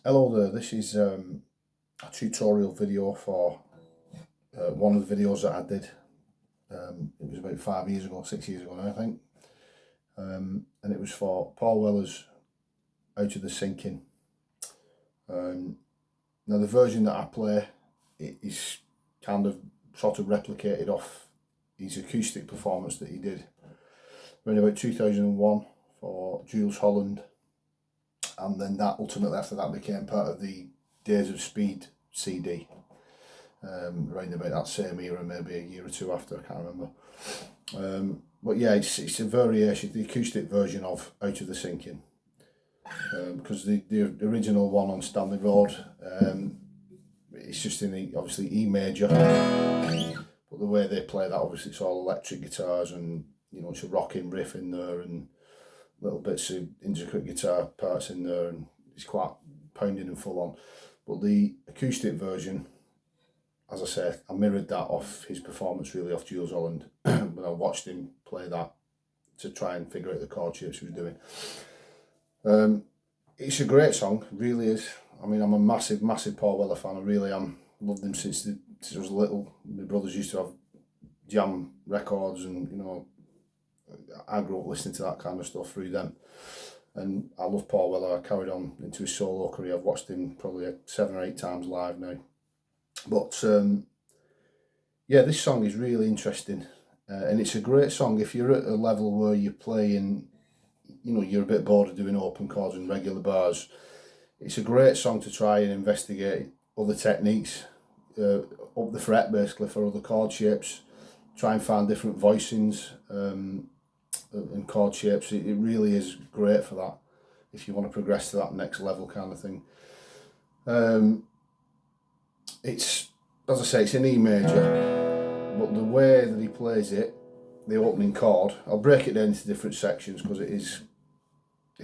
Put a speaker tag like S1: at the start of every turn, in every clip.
S1: Hello there, this is a tutorial video for one of the videos that I did. It was about 5 years ago, 6 years ago now I think. And it was for Paul Weller's Out of the Sinking. Now the version that I play is kind of sort of replicated off his acoustic performance that he did around about 2001 for Jules Holland. And then that ultimately after that became part of the Days of Speed CD, around about that same era, maybe a year or two after, I can't remember. But yeah, it's a variation, the acoustic version of Out of the Sinking, because the original one on Stanley Road, it's just in the obviously E major, but the way they play that, obviously it's all electric guitars, and you know, it's a rocking riff in there and little bits of intricate guitar parts in there, and it's quite pounding and full on. But the acoustic version, as I say, I mirrored that off his performance, really, off Jules Holland when I watched him play that to try and figure out the chord shapes he was doing. It's a great song, really is. I mean, I'm a massive Paul Weller fan. I really am. Loved him since I was little. My brothers used to have jam records, and you know, I grew up listening to that kind of stuff through them. And I love Paul Weller. I carried on into his solo career. I've watched him probably 7 or 8 times live now. But yeah, this song is really interesting. And it's a great song if you're at a level where you're playing, you know, you're a bit bored of doing open chords and regular bars. It's a great song to try and investigate other techniques, up the fret basically for other chord shapes. Try and find different voicings and chord shapes. It really is great for that if you want to progress to that next level kind of thing. It's, as I say, it's an E major, but the way that he plays it, the opening chord, I'll break it down into different sections because it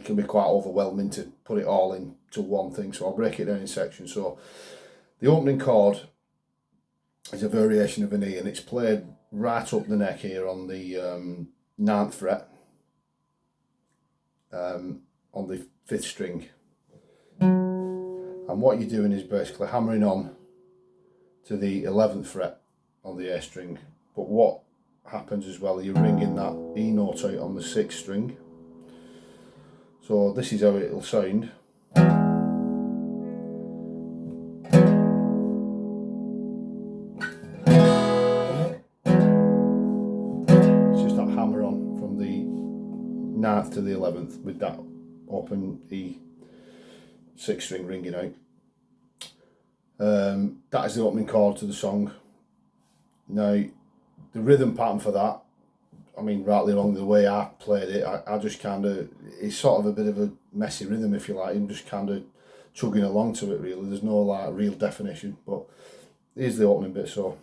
S1: can be quite overwhelming to put it all into one thing, so I'll break it down in sections. So the opening chord is a variation of an E, and it's played right up the neck here on the 9th fret, on the 5th string. And what you're doing is basically hammering on to the 11th fret on the A string. But what happens as well, you're ringing that E note out on the 6th string. So this is how it'll sound. It's just that hammer on from the 9th to the 11th with that open E 6th string ringing out. That is the opening chord to the song. Now, the rhythm pattern for that, I mean, rightly or wrongly, the way I played it, I just kind of, it's sort of a bit of a messy rhythm, if you like. I'm just kind of chugging along to it, really. There's no like real definition, but here's the opening bit. So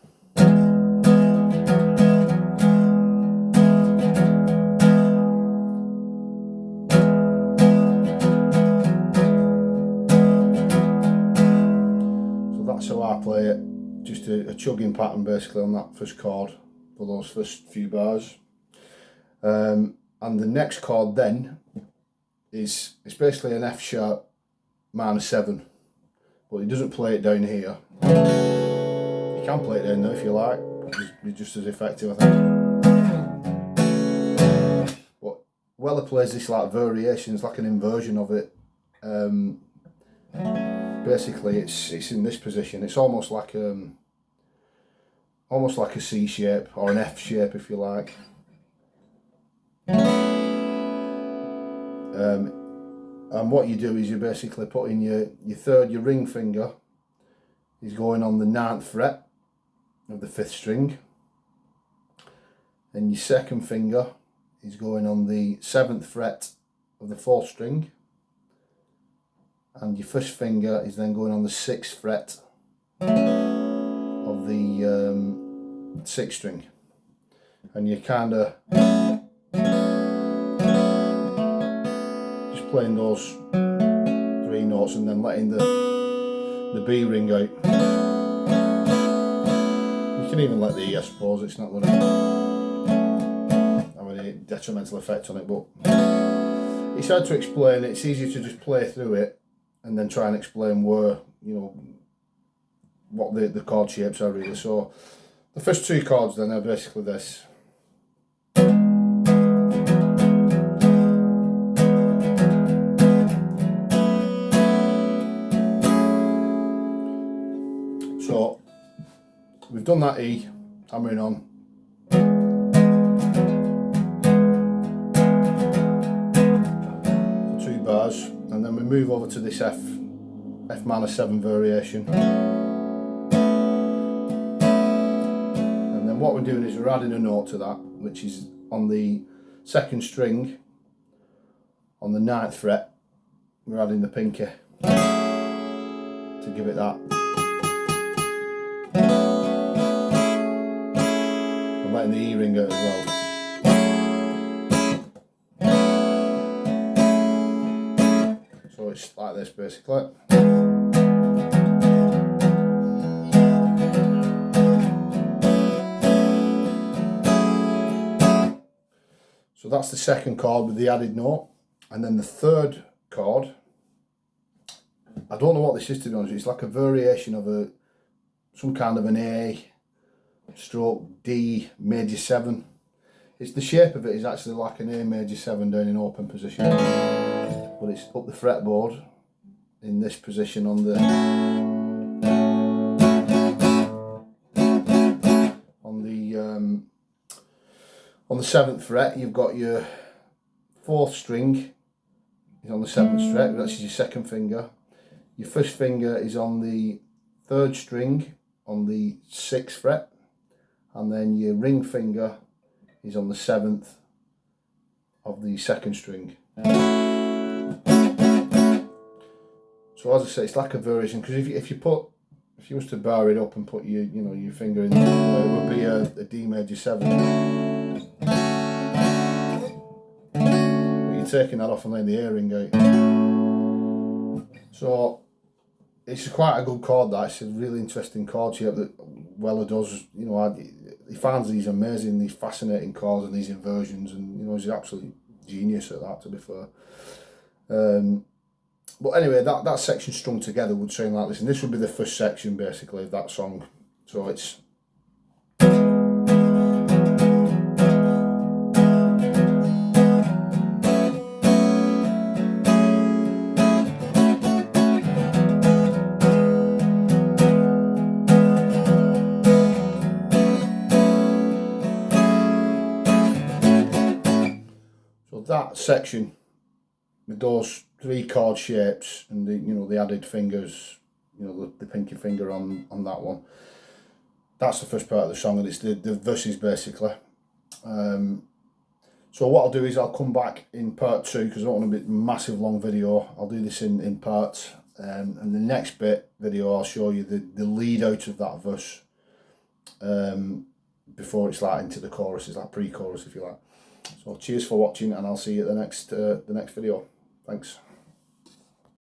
S1: that's how I play it, just a chugging pattern basically on that first chord for those first few bars. And the next chord then it's basically an F sharp minor 7, but he doesn't play it down here. You can play it down there if you like, it's just as effective, I think. But Weller plays this like variations, like an inversion of it. Basically it's in this position. It's almost like a C shape or an F shape, if you like. And what you do is you basically put in your ring finger is going on the 9th fret of the 5th string, and your second finger is going on the 7th fret of the 4th string, and your first finger is then going on the 6th fret of the 6th string, and you kind of just playing those 3 notes and then letting the B ring out. You can even let the E, I suppose. It's not going to have any detrimental effect on it, but it's hard to explain. It's easier to just play through it and then try and explain where, you know, what the chord shapes are really. So the first two chords then are basically this. So we've done that E, hammering on. For 2 bars, and then we move over to this F minor 7 variation. And then what we're doing is we're adding a note to that, which is on the 2nd string, on the 9th fret, we're adding the pinky to give it that. I'm letting the E ring out as well. So it's like this basically. So that's the 2nd chord with the added note. And then the 3rd chord, I don't know what this is, to be honest. It's like a variation of some kind of an A stroke D major 7. It's the shape of it is actually like an A major 7 down in open position, but it's up the fretboard in this position on the 7th fret. You've got your 4th string is on the 7th fret, that's your 2nd finger. Your 1st finger is on the 3rd string on the 6th fret, and then your ring finger is on the 7th of the 2nd string. So as I say, it's like a variation, because if you was to bar it up and put your finger in there, it would be a D major 7. But you're taking that off and letting the A ring out. So it's quite a good chord, that. It's a really interesting chord shape that Weller does. You know, he finds these amazing, these fascinating chords and these inversions, and you know, he's an absolute genius at that, to be fair. But anyway, that section strung together would sound like this, and this would be the first section basically of that song. So it's that section with those 3 chord shapes and the added fingers, the pinky finger on that one. That's the first part of the song, and it's the verses basically. So what I'll do is I'll come back in part 2, because I don't want a massive long video. I'll do this in parts, and the next video I'll show you the lead out of that verse before it's like into the chorus. It's like pre-chorus, if you like. So cheers for watching, and I'll see you at the next video. Thanks.